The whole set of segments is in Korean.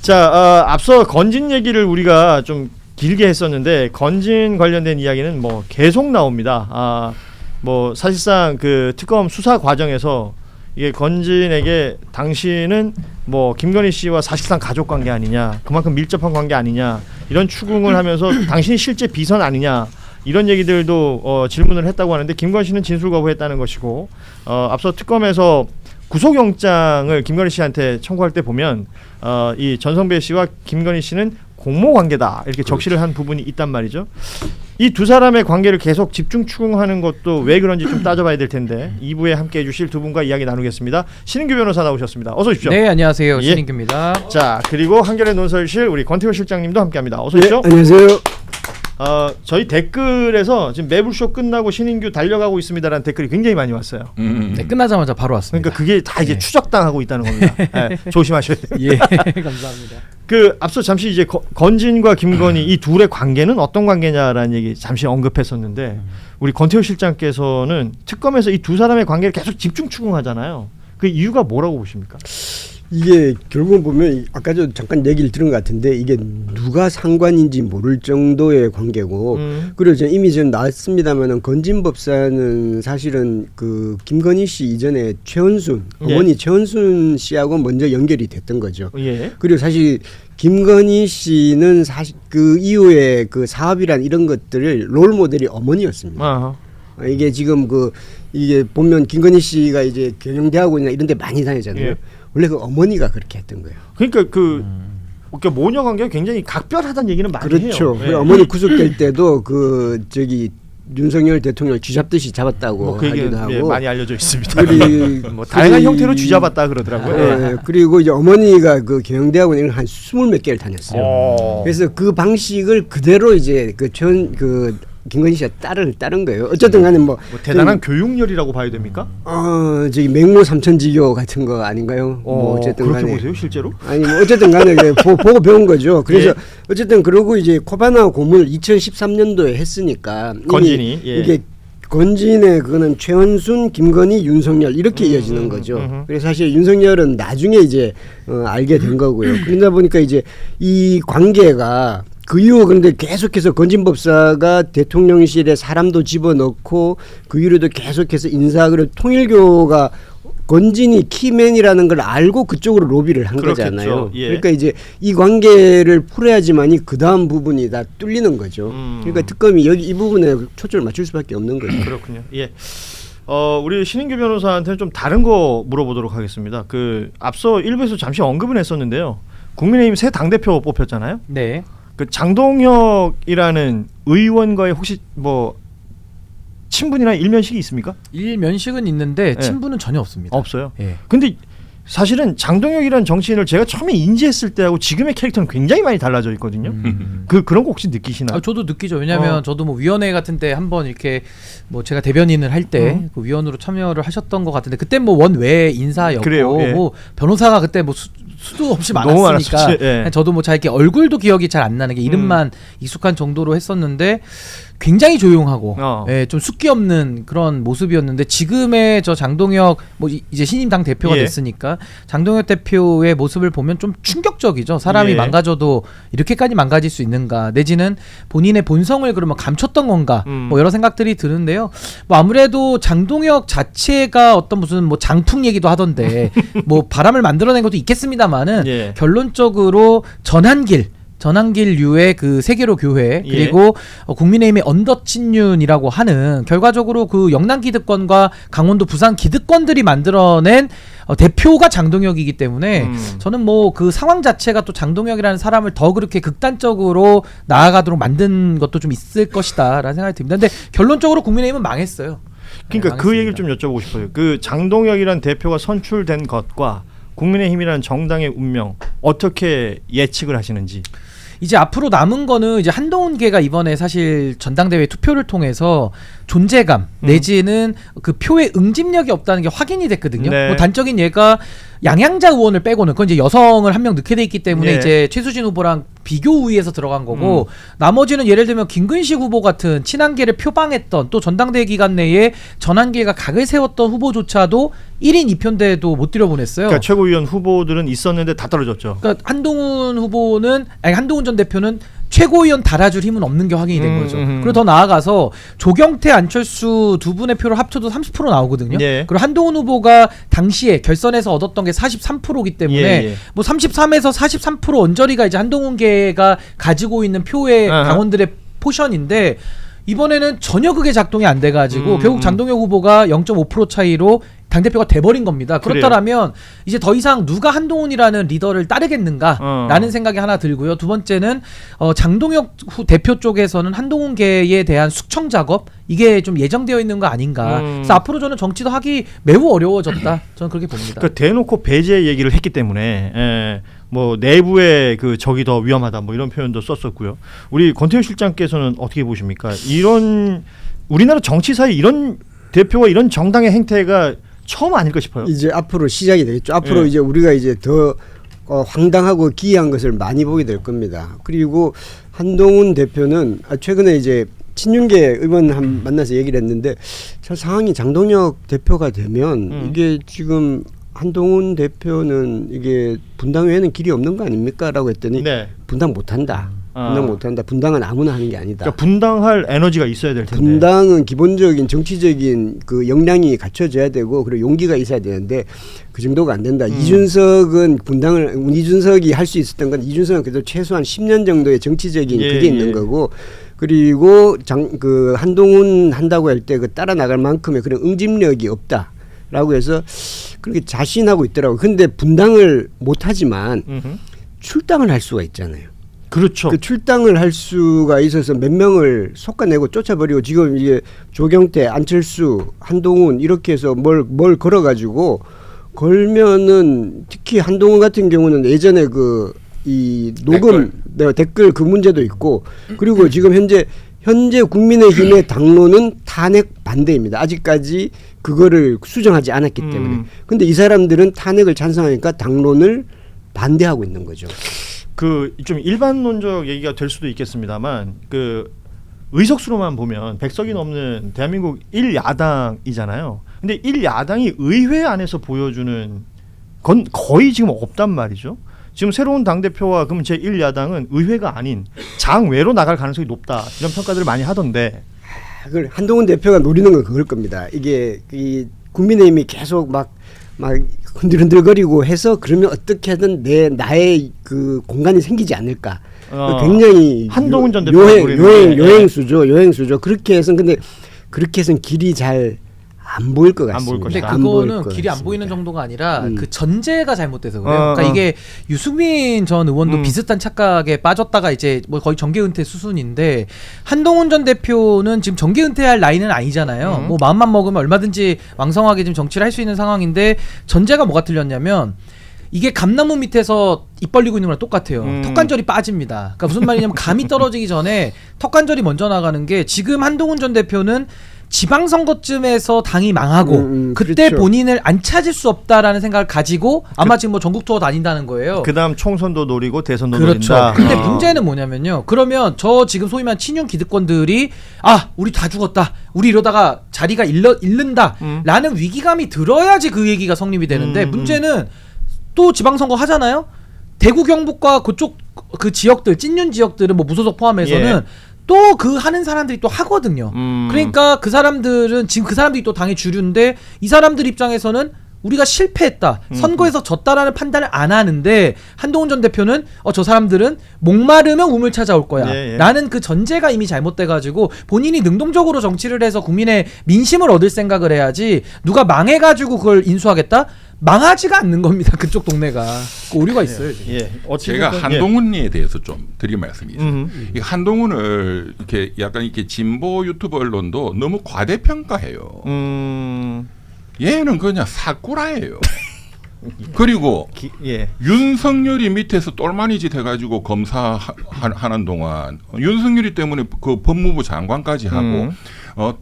자, 앞서 건진 얘기를 우리가 좀 길게 했었는데 건진 관련된 이야기는 뭐 계속 나옵니다. 뭐 사실상 그 특검 수사 과정에서 이게 건진에게 당신은 뭐 김건희 씨와 사실상 가족 관계 아니냐, 그만큼 밀접한 관계 아니냐 이런 추궁을 하면서 당신이 실제 비선 아니냐 이런 얘기들도 질문을 했다고 하는데 김건희 씨는 진술 거부했다는 것이고 앞서 특검에서 구속영장을 김건희 씨한테 청구할 때 보면 이 전성배 씨와 김건희 씨는 공모 관계다 이렇게 적시를 한 부분이 있단 말이죠. 이 두 사람의 관계를 계속 집중 추궁하는 것도 왜 그런지 좀 따져봐야 될 텐데 2부에 함께해 주실 두 분과 이야기 나누겠습니다. 신인규 변호사 나오셨습니다. 어서 오십시오. 네, 안녕하세요. 신인규입니다. 자, 그리고 한겨레 논설실 우리 권태호 실장님도 함께합니다. 어서 오십시오. 네, 안녕하세요. 저희 댓글에서 지금 매불쇼 끝나고 신인규 달려가고 있습니다라는 댓글이 굉장히 많이 왔어요. 네, 끝나자마자 바로 왔습니다. 그러니까 그게 다 이제 추적당하고 있다는 겁니다. 네, 조심하셔야 돼요. 예, 감사합니다. 그 앞서 잠시 이제 건진과 김건희 이 둘의 관계는 어떤 관계냐라는 얘기 잠시 언급했었는데 우리 권태호 실장께서는 특검에서 이 두 사람의 관계를 계속 집중 추궁하잖아요. 그 이유가 뭐라고 보십니까? 이게 결국은 보면 아까 저 잠깐 얘기를 들은 것 같은데 이게 누가 상관인지 모를 정도의 관계고 그리고 저 이미 좀 나왔습니다만은 건진 법사는 사실은 그 김건희 씨 이전에 최은순 어머니 최은순 씨하고 먼저 연결이 됐던 거죠. 예. 그리고 사실 김건희 씨는 사실 그 이후에 그 사업이란 이런 것들을 롤 모델이 어머니였습니다. 아하. 이게 지금 이게 보면 김건희 씨가 이제 경영대학원이나 이런 데 많이 다녔잖아요. 예. 원래 그 어머니가 그렇게 했던 거예요. 그러니까 그러니까 모녀 관계가 굉장히 각별하다는 얘기는 많이 그렇죠. 해요. 예. 어머니 구속될 때도 윤석열 대통령 쥐잡듯이 잡았다고 뭐 그 하기도 하고 예, 많이 알려져 있습니다. 뭐 다양한 그리, 형태로 쥐잡았다 그러더라고요. 예. 그리고 이제 어머니가 그 경영대학원 한 20몇 개를 다녔어요. 그래서 그 방식을 그대로 이제 김건희 씨가 따른 거예요. 어쨌든 간에 뭐 대단한 교육열이라고 봐야 됩니까? 저기 맹모 삼천지교 같은 거 아닌가요? 뭐 어쨌든 그렇게 간에 보세요, 실제로? 아니 뭐 어쨌든 간에 보고 배운 거죠. 그래서 예. 어쨌든 그러고 이제 코바나 고문을 2013년도에 했으니까 건진이 이게 건진의 그거는 최은순, 김건희, 윤석열 이렇게 이어지는 거죠. 그래서 사실 윤석열은 나중에 이제 알게 된 거고요. 그러다 보니까 이제 이 관계가 그 이후 그런데 계속해서 건진법사가 대통령실에 사람도 집어넣고 그 이후로도 계속해서 그리고 통일교가 건진이 키맨이라는 걸 알고 그쪽으로 로비를 한 그렇겠죠. 거잖아요. 예. 그러니까 이제 이 관계를 풀어야지만이 그 다음 부분이 다 뚫리는 거죠. 그러니까 특검이 여기 이 부분에 초점을 맞출 수밖에 없는 거죠. 그렇군요. 예. 우리 신인규 변호사한테는 좀 다른 거 물어보도록 하겠습니다. 앞서 일부에서 잠시 언급은 했었는데요. 국민의힘 새 당대표 뽑혔잖아요. 네. 그 장동혁이라는 의원과의 혹시 뭐 친분이나 일면식이 있습니까? 일면식은 있는데 친분은 전혀 없습니다. 없어요. 예. 근데 사실은 장동혁이라는 정치인을 제가 처음에 인지했을 때하고 지금의 캐릭터는 굉장히 많이 달라져 있거든요. 그런 거 혹시 느끼시나요? 저도 느끼죠. 왜냐하면 저도 뭐 위원회 같은 때 한번 이렇게 뭐 제가 대변인을 할 때 그 위원으로 참여를 하셨던 것 같은데 그때 뭐 원외 인사였고 그래요, 예. 뭐 변호사가 그때 뭐 수도 없이 너무 많았으니까 예. 저도 뭐 잘 이렇게 얼굴도 기억이 잘 안 나는 게 이름만 익숙한 정도로 했었는데 굉장히 조용하고 예, 좀 숫기 없는 그런 모습이었는데 지금의 저 장동혁 뭐 이제 신임 당 대표가 예. 됐으니까 장동혁 대표의 모습을 보면 좀 충격적이죠. 사람이 예. 망가져도 이렇게까지 망가질 수 있는가 내지는 본인의 본성을 그러면 감췄던 건가 뭐 여러 생각들이 드는데요. 뭐 아무래도 장동혁 자체가 어떤 무슨 뭐 장풍 얘기도 하던데 뭐 바람을 만들어낸 것도 있겠습니다만은 예. 결론적으로 전한길류의 그 세계로 교회 그리고 국민의힘의 언더친윤이라고 하는 결과적으로 그 영남 기득권과 강원도 부산 기득권들이 만들어낸 대표가 장동혁이기 때문에 저는 뭐 그 상황 자체가 또 장동혁이라는 사람을 더 그렇게 극단적으로 나아가도록 만든 것도 좀 있을 것이다라는 생각이 듭니다. 근데 결론적으로 국민의힘은 망했어요. 그러니까 그 얘기를 좀 여쭤보고 싶어요. 그 장동혁이라는 대표가 선출된 것과 국민의힘이라는 정당의 운명 어떻게 예측을 하시는지. 이제 앞으로 남은 거는 이제 한동훈계가 이번에 사실 전당대회 투표를 통해서 존재감 내지는 그 표의 응집력이 없다는 게 확인이 됐거든요. 네. 뭐 단적인 예가 양양자 의원을 빼고는 그건 이제 여성을 한 명 넣게 돼 있기 때문에 네. 이제 최수진 후보랑 비교 우위에서 들어간 거고 나머지는 예를 들면 김근식 후보 같은 친한계를 표방했던 또 전당대회 기간 내에 전환계가 각을 세웠던 후보조차도 1인 2편대도 못 들여보냈어요. 그러니까 최고위원 후보들은 있었는데 다 떨어졌죠. 그러니까 한동훈 전 대표는 최고위원 달아줄 힘은 없는 게 확인이 된 거죠. 그리고 더 나아가서 조경태, 안철수 두 분의 표를 합쳐도 30% 나오거든요. 예. 그리고 한동훈 후보가 당시에 결선에서 얻었던 게 43%이기 때문에 예. 뭐 33에서 43% 언저리가 이제 한동훈계가 가지고 있는 표의 아하. 당원들의 포션인데 이번에는 전혀 그게 작동이 안 돼가지고 결국 장동혁 후보가 0.5% 차이로 당대표가 돼버린 겁니다. 그렇다면 이제 더 이상 누가 한동훈이라는 리더를 따르겠는가라는 생각이 하나 들고요. 두 번째는 장동혁 대표 쪽에서는 한동훈계에 대한 숙청 작업 이게 좀 예정되어 있는 거 아닌가. 그래서 앞으로 저는 정치도 하기 매우 어려워졌다. 저는 그렇게 봅니다. 그러니까 대놓고 배제 얘기를 했기 때문에 뭐 내부의 그 적이 더 위험하다 뭐 이런 표현도 썼었고요. 우리 권태우 실장께서는 어떻게 보십니까? 이런 우리나라 정치사에 이런 대표와 이런 정당의 행태가 처음 아닐까 싶어요. 이제 앞으로 시작이 되겠죠. 앞으로 예. 이제 우리가 이제 더 황당하고 기이한 것을 많이 보게 될 겁니다. 그리고 한동훈 대표는 최근에 이제 친윤계 의원 만나서 얘기를 했는데 저 상황이 장동혁 대표가 되면 이게 지금 한동훈 대표는 이게 분당 외에는 길이 없는 거 아닙니까? 라고 했더니 네. 분당 못한다. 분당 못한다. 분당은 아무나 하는 게 아니다. 그러니까 분당할 에너지가 있어야 될 텐데. 분당은 기본적인 정치적인 그 역량이 갖춰져야 되고 그리고 용기가 있어야 되는데 그 정도가 안 된다. 이준석은 이준석이 할 수 있었던 건 이준석은 그래도 최소한 10년 정도의 정치적인 그게 있는 거고 그리고 그 한동훈 한다고 할 때 그 따라 나갈 만큼의 그런 응집력이 없다라고 해서 그렇게 자신하고 있더라고요. 근데 분당을 못 하지만 출당을 할 수가 있잖아요. 그렇죠. 그 출당을 할 수가 있어서 몇 명을 솎아내고 쫓아버리고 지금 이제 조경태, 안철수, 한동훈 이렇게 해서 뭘 걸어가지고 걸면은 특히 한동훈 같은 경우는 예전에 그 이 녹음 댓글 그 문제도 있고 그리고 지금 현재 국민의힘의 당론은 탄핵 반대입니다. 아직까지 그거를 수정하지 않았기 때문에. 근데 이 사람들은 탄핵을 찬성하니까 당론을 반대하고 있는 거죠. 그 좀 일반론적 얘기가 될 수도 있겠습니다만 그 의석수로만 보면 100석이 넘는 대한민국 1야당이잖아요. 근데 1야당이 의회 안에서 보여주는 건 거의 지금 없단 말이죠. 지금 새로운 당대표와 그러면 제1야당은 의회가 아닌 장외로 나갈 가능성이 높다. 이런 평가들을 많이 하던데. 그걸 한동훈 대표가 노리는 건 그걸 겁니다. 이게 이 국민의힘이 계속 막 흔들흔들거리고 해서 그러면 어떻게든 나의 그 공간이 생기지 않을까. 굉장히 한동훈 전 대표가 요행수죠. 그렇게 해서 근데 그렇게 해서는 길이 잘 안 보일 것 같습니다. 근데 그거는 길이 안 보이는 정도가 아니라 그 전제가 잘못돼서 그래요. 그러니까 이게 유승민 전 의원도 비슷한 착각에 빠졌다가 이제 뭐 거의 정계 은퇴 수순인데 한동훈 전 대표는 지금 정계 은퇴할 나이는 아니잖아요. 뭐 마음만 먹으면 얼마든지 왕성하게 지금 정치를 할 수 있는 상황인데 전제가 뭐가 틀렸냐면 이게 감나무 밑에서 입 벌리고 있는 거랑 똑같아요. 턱관절이 빠집니다. 그러니까 무슨 말이냐면 감이 떨어지기 전에 턱관절이 먼저 나가는 게 지금 한동훈 전 대표는 지방선거쯤에서 당이 망하고 그때 그렇죠. 본인을 안 찾을 수 없다라는 생각을 가지고 아마 지금 뭐 전국 투어 다닌다는 거예요. 그다음 총선도 노리고 대선도 그렇죠. 노린다. 근데 문제는 뭐냐면요. 그러면 저 지금 소위 말하는 친윤 기득권들이 우리 다 죽었다. 우리 이러다가 자리가 잃는다. 라는 위기감이 들어야지 그 얘기가 성립이 되는데 문제는 또 지방선거 하잖아요. 대구 경북과 그쪽 그 지역들 찐윤 지역들은 뭐 무소속 포함해서는 또 그 하는 사람들이 또 하거든요. 그러니까 그 사람들은 지금 그 사람들이 또 당의 주류인데 이 사람들 입장에서는 우리가 실패했다. 선거에서 졌다라는 판단을 안 하는데 한동훈 전 대표는 저 사람들은 목마르면 우물 찾아올 거야. 라는 그 전제가 이미 잘못돼가지고 본인이 능동적으로 정치를 해서 국민의 민심을 얻을 생각을 해야지 누가 망해가지고 그걸 인수하겠다? 망하지가 않는 겁니다. 그쪽 동네가. 그 오류가 있어요. 제가 한동훈에 대해서 좀 드릴 말씀이 있어요. 이 한동훈을 이렇게 약간 이렇게 진보 유튜브 언론도 너무 과대평가해요. 얘는 그냥 사꾸라예요. 그리고 윤석열이 밑에서 똘마니짓 해가지고 검사하는 동안 윤석열이 때문에 그 법무부 장관까지 하고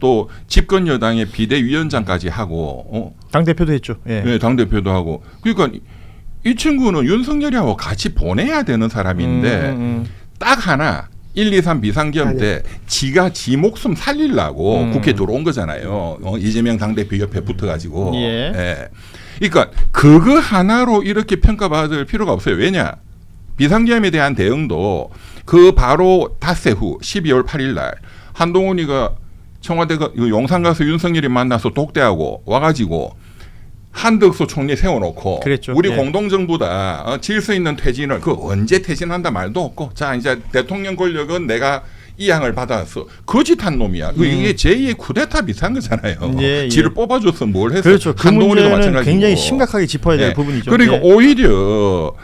또 집권 여당의 비대위원장까지 하고 당 대표도 했죠. 예. 네, 당 대표도 하고. 그러니까 이 친구는 윤석열이하고 같이 보내야 되는 사람인데 딱 하나 1, 2, 3 비상계엄 때 지가 지 목숨 살리려고 국회 들어온 거잖아요. 이재명 당대표 옆에 붙어가지고. 예. 예. 그러니까 그거 하나로 이렇게 평가받을 필요가 없어요. 왜냐? 비상계엄에 대한 대응도 그 바로 닷새 후 12월 8일 날 한동훈이가 청와대가 용산 가서 윤석열이 만나서 독대하고 와가지고 한덕수 총리 세워놓고 그랬죠. 우리 예. 공동정부다 질서 있는 퇴진을 그 언제 퇴진한다 말도 없고 자 이제 대통령 권력은 내가 이양을 받았어. 거짓한 놈이야. 이게 제2의 쿠데타 비슷한 거잖아요. 예, 예. 지를 뽑아줘서 뭘 했어. 그렇죠. 그 한동훈이도 문제는 마찬가지고. 굉장히 심각하게 짚어야 될 예. 부분이죠. 그리고 예. 오히려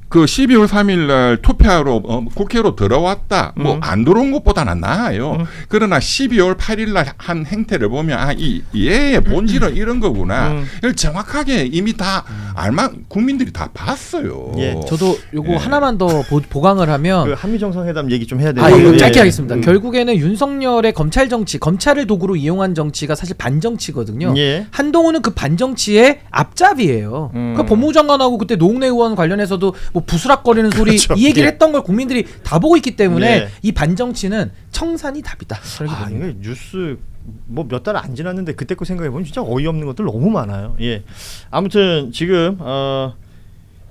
그 12월 3일 날 투표하러 국회로 들어왔다. 뭐 안 들어온 것보다는 나아요. 그러나 12월 8일 날 한 행태를 보면 이 얘의 본질은 이런 거구나. 이걸 정확하게 이미 다 국민들이 다 봤어요. 예. 저도 요거 예. 하나만 더 보강을 하면 그 한미 정상회담 얘기 좀 해야 돼요. 이거 예. 짧게 하겠습니다. 결국에는 윤석열의 검찰 정치, 검찰을 도구로 이용한 정치가 사실 반정치거든요. 예. 한동훈은 그 반정치의 앞잡이예요. 그 법무부 장관하고 그때 노웅래 의원 관련해서도 뭐 부스락거리는 소리 그렇죠. 이 얘기를 예. 했던 걸 국민들이 다 보고 있기 때문에 예. 이 반정치는 청산이 답이다. 이게 뉴스 뭐 몇 달 안 지났는데 그때 거 생각해 보면 진짜 어이없는 것들 너무 많아요. 예. 아무튼 지금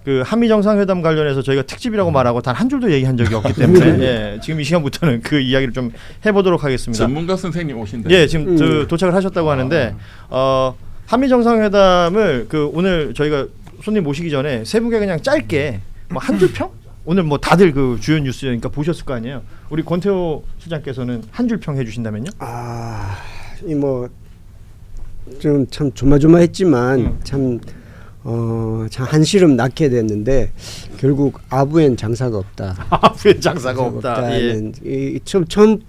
그 한미 정상회담 관련해서 저희가 특집이라고 말하고 단 한 줄도 얘기한 적이 없기 때문에 예. 지금 이 시간부터는 그 이야기를 좀 해보도록 하겠습니다. 전문가 선생님 오신다. 예, 지금 도착을 하셨다고 하는데 한미 정상회담을 그 오늘 저희가 손님 모시기 전에 세 분께 그냥 짧게 뭐 한 줄 평? 오늘 뭐 다들 그 주요 뉴스니까 보셨을 거 아니에요. 우리 권태호 실장께서는 한 줄 평 해주신다면요? 이 뭐 좀 참 조마조마했지만 참 한시름 낳게 됐는데 결국 아부엔 장사가 없다. 아부엔 장사가 없다. 예. 처음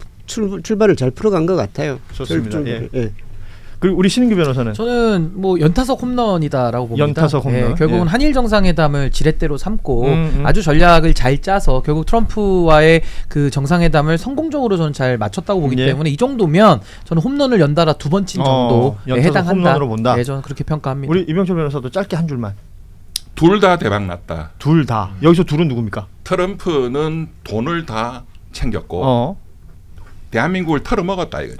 출발을 잘 풀어간 것 같아요. 좋습니다. 예. 예. 그리고 우리 신인규 변호사는 저는 뭐 연타석 홈런이다라고 봅니다. 연타석 홈런. 예, 결국은 예. 한일 정상회담을 지렛대로 삼고 아주 전략을 잘 짜서 결국 트럼프와의 그 정상회담을 성공적으로 저는 잘 맞췄다고 보기 예. 때문에 이 정도면 저는 홈런을 연달아 두 번 친 정도에 연타석 해당한다. 홈런으로 본다. 예, 저는 그렇게 평가합니다. 우리 이병철 변호사도 짧게 한 줄만. 둘 다 대박 났다. 둘 다. 여기서 둘은 누굽니까? 트럼프는 돈을 다 챙겼고 대한민국을 털어먹었다 이거지.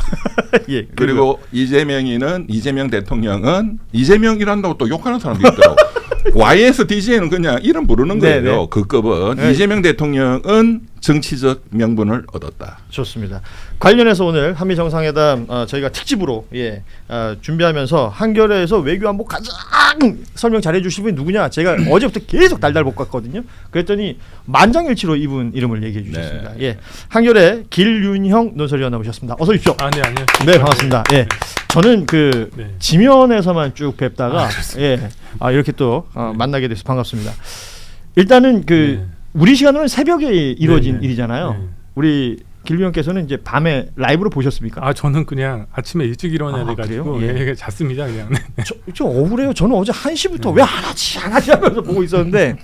예. 그리고 이재명 대통령은 이재명이란다고 또 욕하는 사람도 있더라고. YSDJ는 그냥 이름 부르는 거예요. 네네. 그 급은. 네. 이재명 대통령은 정치적 명분을 얻었다. 좋습니다. 관련해서 오늘 한미 정상회담 저희가 특집으로 준비하면서 한겨레에서 외교안보 가장 설명 잘해주신 분이 누구냐? 제가 어제부터 계속 달달 볶았거든요. 그랬더니 만장일치로 이분 이름을 얘기해 주셨습니다. 네. 예, 한겨레 길윤형 논설위원 나오셨습니다. 어서 오십시오. 네, 안녕하세요. 네, 반갑습니다. 예, 저는 그 네. 지면에서만 쭉 뵙다가 이렇게 또 만나게 돼서 반갑습니다. 일단은 그 우리 시간으로는 새벽에 이루어진 일이잖아요. 네. 우리 길 위원께서는 이제 밤에 라이브로 보셨습니까? 저는 그냥 아침에 일찍 일어나야 돼가지고 그래요? 잤습니다 그냥. 좀 억울해요. 저는 어제 1시부터 왜 안 하지 하면서 보고 있었는데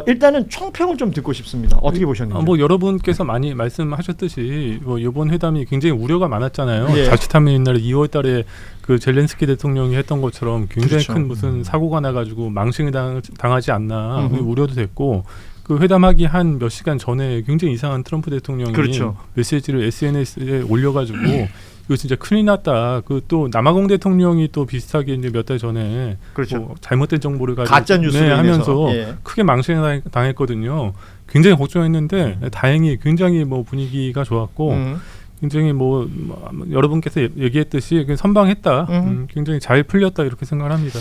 일단은 총평을 좀 듣고 싶습니다. 어떻게 보셨는지. 뭐 여러분께서 많이 말씀하셨듯이 뭐 이번 회담이 굉장히 우려가 많았잖아요. 예. 자칫하면 옛날에 2월달에 그 젤렌스키 대통령이 했던 것처럼 굉장히 그렇죠. 큰 무슨 사고가 나가지고 망신을 당하지 않나 우려도 됐고. 그 회담하기 한 몇 시간 전에 굉장히 이상한 트럼프 대통령이 그렇죠. 메시지를 SNS에 올려가지고 이거 진짜 큰일 났다. 그 또 남아공 대통령이 또 비슷하게 이제 몇 달 전에 그렇죠. 뭐 잘못된 정보를 가지고 가짜 뉴스로 하면서 인해서. 크게 망신을 당했거든요. 굉장히 걱정했는데 다행히 굉장히 뭐 분위기가 좋았고 굉장히 뭐 여러분께서 얘기했듯이 선방했다. 굉장히 잘 풀렸다 이렇게 생각을 합니다.